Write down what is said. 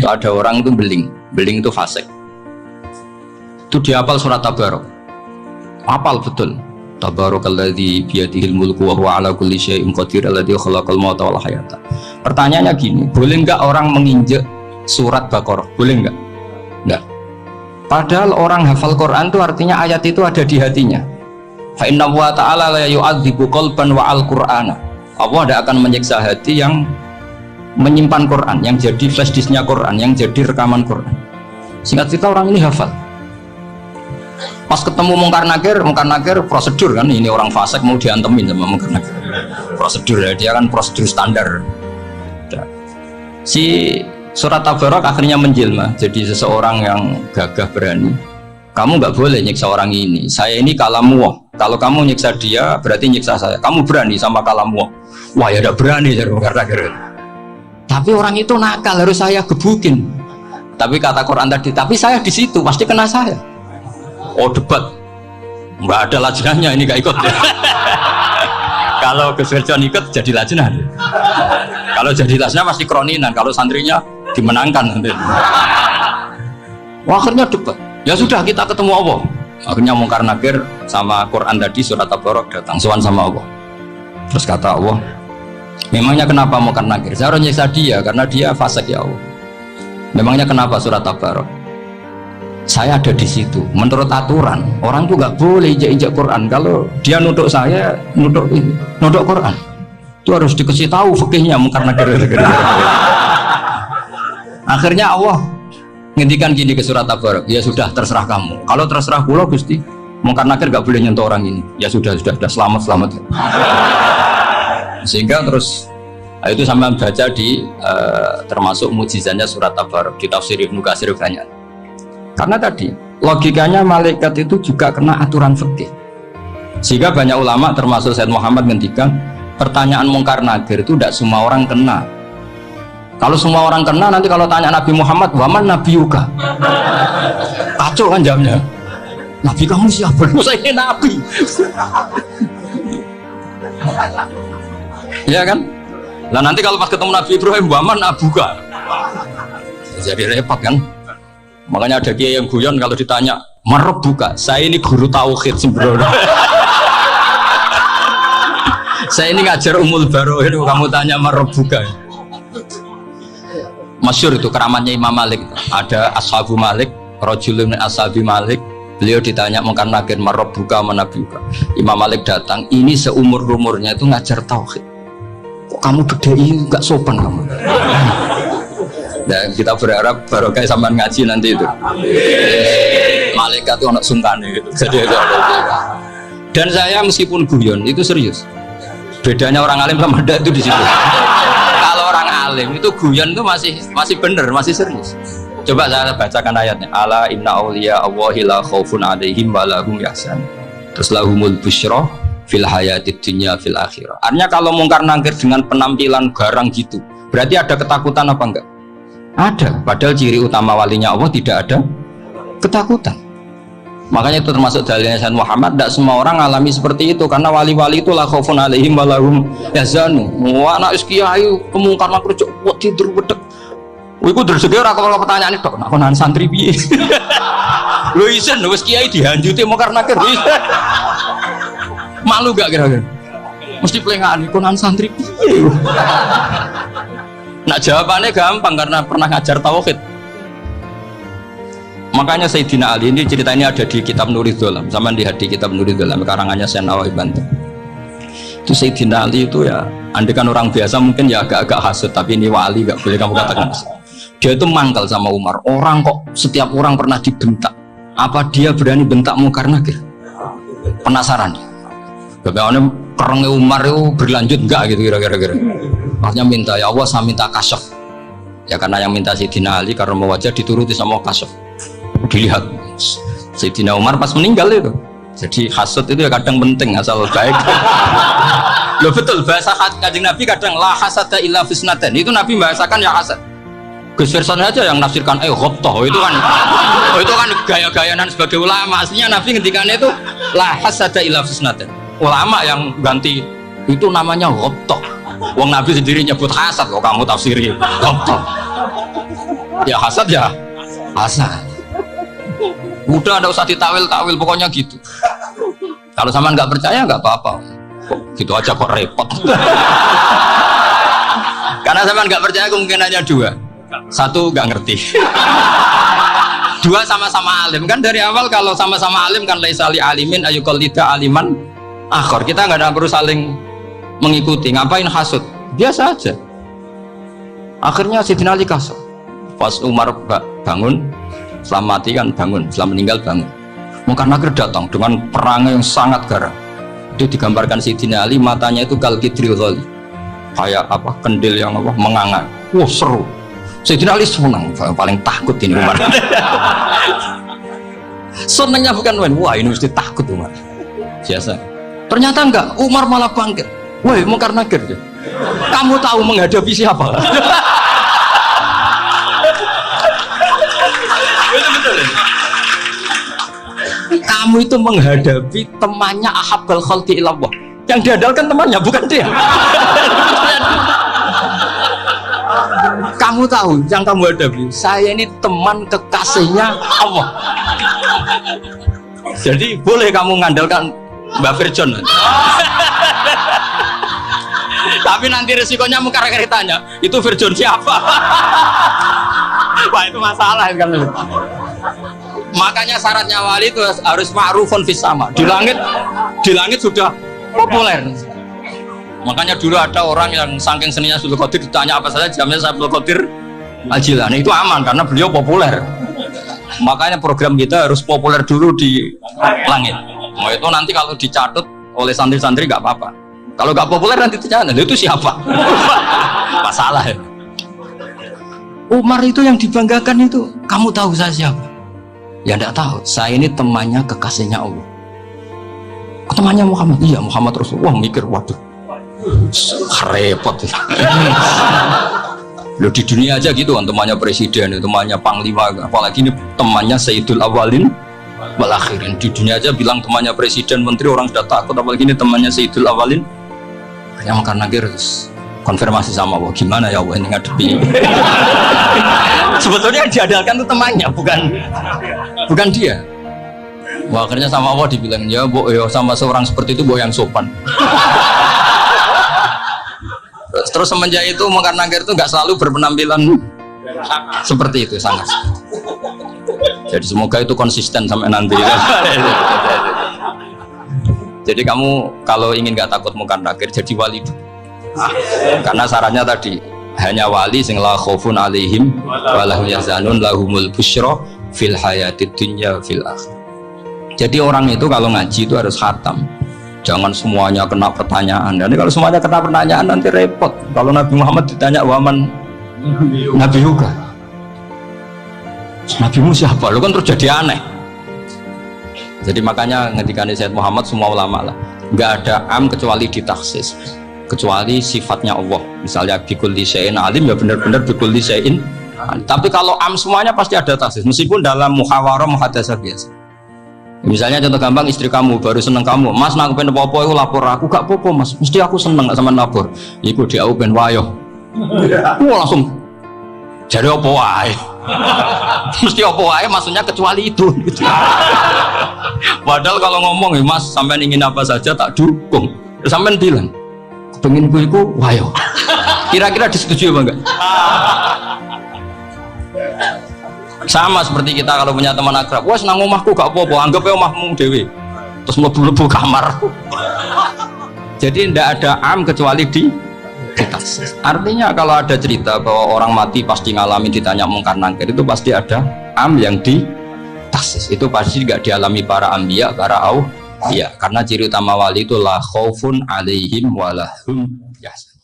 Ada orang itu beling itu fasik. Itu dihafal surat Tabarok. Hafal betul. Tabarakalladzi biyadihil mulku wa huwa ala kulli syai'in qadir alladzi khalaqal mauta wal hayata. Pertanyaannya gini, boleh enggak orang menginjek surat Baqarah? Boleh enggak? Enggak. Padahal orang hafal Quran itu artinya ayat itu ada di hatinya. Fa inna wa ta'ala la yu'adzibu qalban wa al-Qur'ana. Allah tidak akan menyiksa hati yang menyimpan Quran, yang jadi flash disknya Quran, yang jadi rekaman Quran. Singkat cerita orang ini hafal. Pas ketemu Mungkar Nakir prosedur kan, ini orang fasik mau diantemin sama Mungkar Nakir. Prosedur ya, dia kan prosedur standar. Si surat Tabarok akhirnya menjelma jadi seseorang yang gagah berani. Kamu nggak boleh nyiksa orang ini. Saya ini kalamullah. Kalau kamu nyiksa dia berarti nyiksa saya. Kamu berani sama kalamullah. Wah ya udah berani jadi Mungkar Nakir. Tapi orang itu nakal, harus saya gebukin. Tapi kata Quran tadi, tapi saya di situ pasti kena saya. Oh debat, nggak ada lajnahnya ini gak ikut. Kalau Gus Wirjon ikut jadi lajnah. Kalau jadi lajnah pasti kroninan. Kalau santrinya dimenangkan nanti. Wah, akhirnya debat. Ya sudah kita ketemu Allah. Akhirnya Mungkar Nakir sama Quran tadi surat Tabarok datang sowan sama Allah. Terus kata Allah, memangnya kenapa Mungkar Nakir? Saya harus nyiksa dia karena dia fasik ya Allah. Memangnya kenapa surat Tabarok? Saya ada di situ. Menurut aturan orang tuh nggak boleh injak-injak Quran. Kalau dia nuduk saya, nuduk Quran, itu harus dikasih tahu fikihnya Mungkar Nakir. Akhirnya Allah ngendikan gini ke surat Tabarok, ya sudah terserah kamu. Kalau terserah kula Gusti, Mungkar Nakir nggak boleh nyentuh orang ini. Ya sudah selamat. Sehingga terus itu sampai baca di termasuk mujizatnya surat Tabarok di tafsir Ibnu Katsir banyak. Karena tadi logikanya malaikat itu juga kena aturan fikih. Sehingga banyak ulama termasuk Said Muhammad ngendikan pertanyaan Mungkar Nakir itu tidak semua orang kena. Kalau semua orang kena, nanti kalau tanya Nabi Muhammad, waman nabiyuka? Kacau kan jamnya. Nabi kamu siapa? Saya ini nabi. Ya kan? Nah nanti kalau pas ketemu Nabi Ibrahim, waman abuka? Jadi repot kan? Makanya ada kiai yang guyon kalau ditanya marab buka, saya ini guru tauhid sembrono. Saya ini ngajar umul baro'in, kamu tanya marab buka. Masyhur itu keramatnya Imam Malik. Ada ashabu Malik, rajulun min ashabi Malik. Beliau ditanya Mungkar Nakir marab buka manabi buka. Imam Malik datang, ini seumur-umurnya itu ngajar tauhid. Kok kamu bedai nggak sopan kamu? Dan kita berharap barokah sampean ngaji nanti itu. Malaikat itu anak sungkan gitu. Jadi itu dan saya meskipun guyon itu serius. Bedanya orang alim sama ndak itu di situ. Kalau orang alim itu guyon itu masih bener, masih serius. Coba saya bacakan ayatnya. Ala inna auliya Allahi la khaufun alaihim wa lahum yahzan. Terus lahumul busyra fil hayatid dunya fil akhirah. Artinya kalau Mungkar Nakir dengan penampilan garang gitu, berarti ada ketakutan apa enggak? Ada, padahal ciri utama walinya Allah tidak ada ketakutan. Makanya itu termasuk dalilnya Sayyid Muhammad, tidak semua orang alami seperti itu, karena wali-wali itu la khaufun alaihim wa lahum yahzanun. Wah anak kiai Mungkar Nakir cok tidur wedek. Iku rezeki ora kalau pertanyaan itu nak konan santri piye. Lho isen wis kiai dihanjuti Mungkar Nakir. Malu gak kira-kira? Mesti pelengahan konan santri piye. Nah jawabannya gampang karena pernah ngajar tauhid. Makanya Sayyidina Ali ini cerita ini ada di kitab Nurul Dholam. Sama lihat di kitab Nurul Dholam karangannya Syekh Nawawi Banten. Itu Sayyidina Ali itu ya, andekan orang biasa mungkin ya agak-agak hasut, tapi ini wali gak boleh kamu katakan. Dia itu mangkal sama Umar. Orang kok setiap orang pernah dibentak. Apa dia berani bentak Mungkar Nakir? Penasaran. Bagaimana kerengnya Umar itu berlanjut enggak gitu kira-kira. Makanya minta ya Allah saya minta kasyaf. Ya karena yang minta Sayyidina Ali karena mau wajah dituruti sama kasyaf. Dilihat Sayyidina Umar pas meninggal itu. Jadi hasud itu ya kadang penting asal baik. Loh betul bahasa Kanjeng Nabi kadang la hasada illa fisnaten. Itu Nabi bahasakan ya hasad. Gus Wirjon aja yang nafsirkan ghobtoh itu kan gaya-gayanan sebagai ulama. Aslinya Nabi ngendikannya itu la hasada illa fisnaten. Ulama yang ganti itu namanya ghobtoh. Wong Nabi sendiri nyebut hasad kok kamu tafsiri ghobtoh. Ya hasad ya hasad. Udah nggak usah ditawil-tawil, pokoknya gitu. Kalau sama nggak percaya nggak apa-apa. Gitu aja kok repot. Karena sama nggak percaya kemungkinannya dua. Satu nggak ngerti. Dua sama-sama alim kan dari awal. Kalau sama-sama alim kan laisali alimin ayukol tidak aliman akhor. Kita nggak ada perlu saling mengikuti. Ngapain hasud? Biasa aja. Akhirnya Sayyidina Ali kasar. Pas Umar bangun, setelah mati kan bangun, setelah meninggal bangun. Munkar Nakir datang dengan perang yang sangat garang. Itu digambarkan Sayyidina Ali, matanya itu kalkidril ghali, kayak apa, kendil yang apa, menganga. Wah seru. Sayyidina Ali senang, paling takut ini Umar. Senangnya bukan main, wah ini mesti takut Umar. Biasa. Ternyata enggak, Umar malah bangkit. Woi Munkar Nakir, kamu tahu menghadapi siapa? Betul. Kamu itu menghadapi temannya Ahabbal Khalqi ilallah. Yang diandalkan temannya, bukan dia. Kamu tahu yang kamu hadapi, saya ini teman kekasihnya Allah. Jadi boleh kamu mengandalkan Mbak Firjon. Tapi nanti resikonya Munkar Nakir tanya, itu Firjon siapa? Wah itu masalah kan. Makanya syaratnya wali itu harus ma'rufun fis sama. Di langit sudah populer. Makanya dulu ada orang yang saking seninya Abdul Qadir ditanya apa saja jamnya Abdul Qadir Al-Jilani, itu aman karena beliau populer. Makanya program kita harus populer dulu di langit. Mau itu nanti kalau dicatut oleh santri-santri nggak apa-apa. Kalau nggak populer nanti ditanya, itu siapa? Masalah ya. Umar itu yang dibanggakan itu, kamu tahu saya siapa? Ya enggak tahu, saya ini temannya kekasihnya Allah. Temannya Muhammad, iya Muhammad Rasulullah. Mikir, waduh repot. Loh di dunia aja gitu kan, temannya presiden, temannya panglima, apalagi ini temannya Sayyidul Awalin wal Akhirin. Di dunia aja bilang temannya presiden, menteri, orang sudah takut, apalagi ini temannya Sayyidul Awalin. Yang Munkar Nakir terus konfirmasi sama Allah, gimana ya Allah ini ngadepi. Sebetulnya yang diandalkan itu temannya, bukan dia. Wah, akhirnya sama Allah dibilang, ya bu, ya sama seorang seperti itu bu yang sopan. Terus semenjak itu Munkar Nakir itu nggak selalu berpenampilan seperti itu, sangat. Jadi semoga itu konsisten sampai nanti. Jadi kamu kalau ingin nggak takut Munkar Nakir, jadi wali. Karena syaratnya tadi hanya wali sing la khaufun alaihim wa lahum yahzanun lahumul busyra fil hayatid dunya fil akhir. Jadi orang itu kalau ngaji itu harus khatam. Jangan semuanya kena pertanyaan. Dan kalau semuanya kena pertanyaan nanti repot. Kalau Nabi Muhammad ditanya waman Nabi juga. Nabimu siapa? Lu kan terus jadi aneh. Jadi makanya ketika Sayyid Muhammad semua ulama lah, nggak ada am kecuali ditaksis, kecuali sifatnya Allah. Misalnya bikulli syai'in alim, ya benar-benar bikulli syai'in. Tapi kalau am semuanya pasti ada taksis, meskipun dalam muhawarah muhadasah biasa. Misalnya contoh gampang, istri kamu baru seneng kamu, mas nak pengen apa-apa itu lapor aku, gak apa-apa mas, mesti aku seneng sama lapor. Iku dia pengen wayo, langsung jadi apa wae. Mesti apa wae maksudnya kecuali itu. Padahal kalau ngomong ya mas sampean ingin apa saja tak dukung. Terus sampean bilang pengen iku wayo. Kira-kira disetujui apa enggak? Sama seperti kita kalau punya teman akrab, wes nang omahku gak apa-apa, anggap aja omahmu dewe. Terus mlebu-mlebu kamar. Jadi tidak ada am kecuali di taksis. Artinya kalau ada cerita bahwa orang mati pasti ngalami ditanya Munkar Nakir, itu pasti ada am yang di taksis. Itu pasti tidak dialami para anbiya, para auliya. Karena ciri utama wali itu la khaufun alaihim walahum yahzanun.